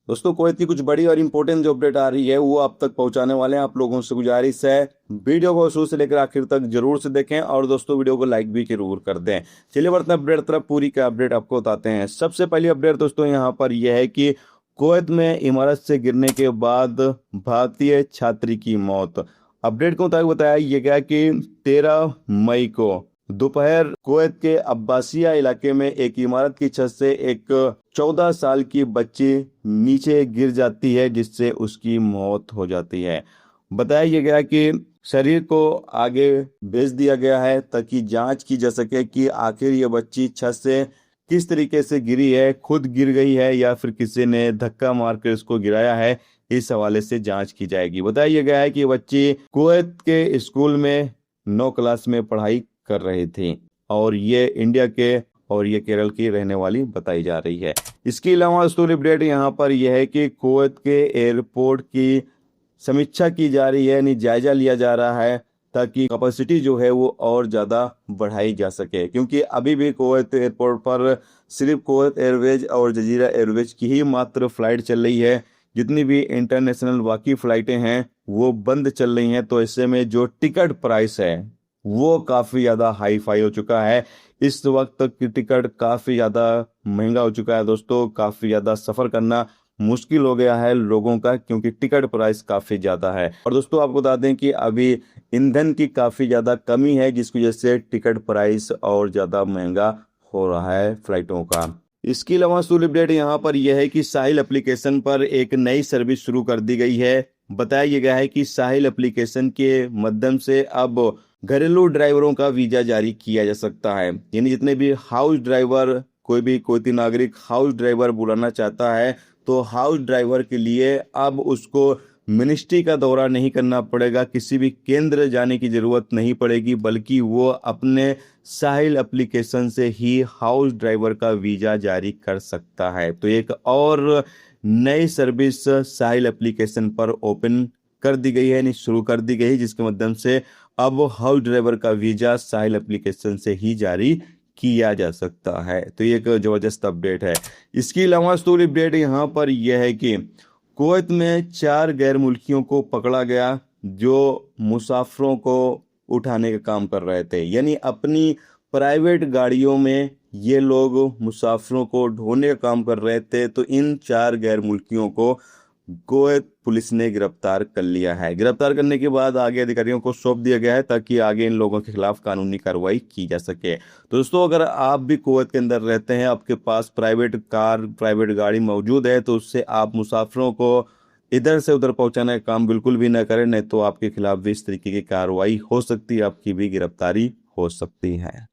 दोस्तों कुवैत की कुछ बड़ी और इम्पोर्टेंट जो अपडेट आ रही है वो आप तक पहुंचाने वाले हैं। आप लोगों से गुजारिश है वीडियो को शुरू से लेकर आखिर तक जरूर से देखें और दोस्तों वीडियो को लाइक भी जरूर कर दें। चलिए बढ़ते हैं अपडेट तरफ। पूरी का अपडेट आपको बताते हैं। सबसे पहली अपडेट दोस्तों यहाँ पर यह है कि कुवैत में इमारत से गिरने के बाद भारतीय छात्री की मौत। अपडेट के मुताबिक बताया गया कि 13 मई को दोपहर कुवैत के अब्बासिया इलाके में एक इमारत की छत से एक 14 साल की बच्ची नीचे गिर जाती है, जिससे उसकी मौत हो जाती है। बताया गया कि शरीर को आगे भेज दिया गया है ताकि जांच की जा सके कि आखिर ये बच्ची छत से किस तरीके से गिरी है, खुद गिर गई है या फिर किसी ने धक्का मारकर इसको गिराया है। इस हवाले से जांच की जाएगी। बताया गया है कि बच्ची कुवैत के स्कूल में 9 क्लास में पढ़ाई कर रही थी और ये इंडिया के और ये केरल की रहने वाली बताई जा रही है। इसके अलावा दोस्तों अपडेट यहाँ पर यह है कि कुवैत के एयरपोर्ट की समीक्षा की जा रही है, यानी जायजा लिया जा रहा है ताकि कैपेसिटी जो है वो और ज़्यादा बढ़ाई जा सके, क्योंकि अभी भी कुवैत एयरपोर्ट पर सिर्फ कुवैत एयरवेज और जजीरा एयरवेज की ही मात्र फ्लाइट चल रही है। जितनी भी इंटरनेशनल बाकी फ्लाइटें हैं वो बंद चल रही हैं। तो ऐसे में जो टिकट प्राइस है वो काफ़ी ज़्यादा हाई फाई हो चुका है। इस वक्त की टिकट काफ़ी ज़्यादा महंगा हो चुका है दोस्तों। काफ़ी ज़्यादा सफ़र करना मुश्किल हो गया है लोगों का, क्योंकि टिकट प्राइस काफ़ी ज़्यादा है। और दोस्तों आपको बता दें कि अभी ईंधन की काफ़ी ज़्यादा कमी है, जिसकी वजह से टिकट प्राइस और ज़्यादा महंगा हो रहा है फ्लाइटों का। इसके अलावा सुल अपडेट यहाँ पर यह है कि साहिल एप्लीकेशन पर एक नई सर्विस शुरू कर दी गई है। बताया गया है कि साहिल एप्लीकेशन के माध्यम से अब घरेलू ड्राइवरों का वीजा जारी किया जा सकता है। यानी जितने भी हाउस ड्राइवर, कोई भी कुवैती नागरिक हाउस ड्राइवर बुलाना चाहता है तो हाउस ड्राइवर के लिए अब उसको मिनिस्ट्री का दौरा नहीं करना पड़ेगा, किसी भी केंद्र जाने की जरूरत नहीं पड़ेगी, बल्कि वो अपने साहिल एप्लीकेशन से ही हाउस ड्राइवर का वीजा जारी कर सकता है। तो एक और नई सर्विस साहिल एप्लीकेशन पर ओपन कर दी गई है, यानी शुरू कर दी गई, जिसके माध्यम से अब हाउस ड्राइवर का वीजा साहिल एप्लीकेशन से ही जारी किया जा सकता है। तो ये एक जबरदस्त अपडेट है। इसके अलावा स्टोरी अपडेट यहाँ पर यह है कि कुवैत में 4 गैर मुल्कियों को पकड़ा गया जो मुसाफिरों को उठाने का काम कर रहे थे। यानी अपनी प्राइवेट गाड़ियों में ये लोग मुसाफिरों को ढोने का काम कर रहे थे। तो इन 4 गैर मुल्कियों को कुवैत पुलिस ने गिरफ्तार कर लिया है। गिरफ्तार करने के बाद आगे अधिकारियों को सौंप दिया गया है ताकि आगे इन लोगों के खिलाफ कानूनी कार्रवाई की जा सके। तो दोस्तों अगर आप भी कुवैत के अंदर रहते हैं, आपके पास प्राइवेट कार, प्राइवेट गाड़ी मौजूद है, तो उससे आप मुसाफिरों को इधर से उधर पहुंचाने का काम बिल्कुल भी न करें, नहीं तो आपके खिलाफ भी इस तरीके की कार्रवाई हो सकती है, आपकी भी गिरफ्तारी हो सकती है।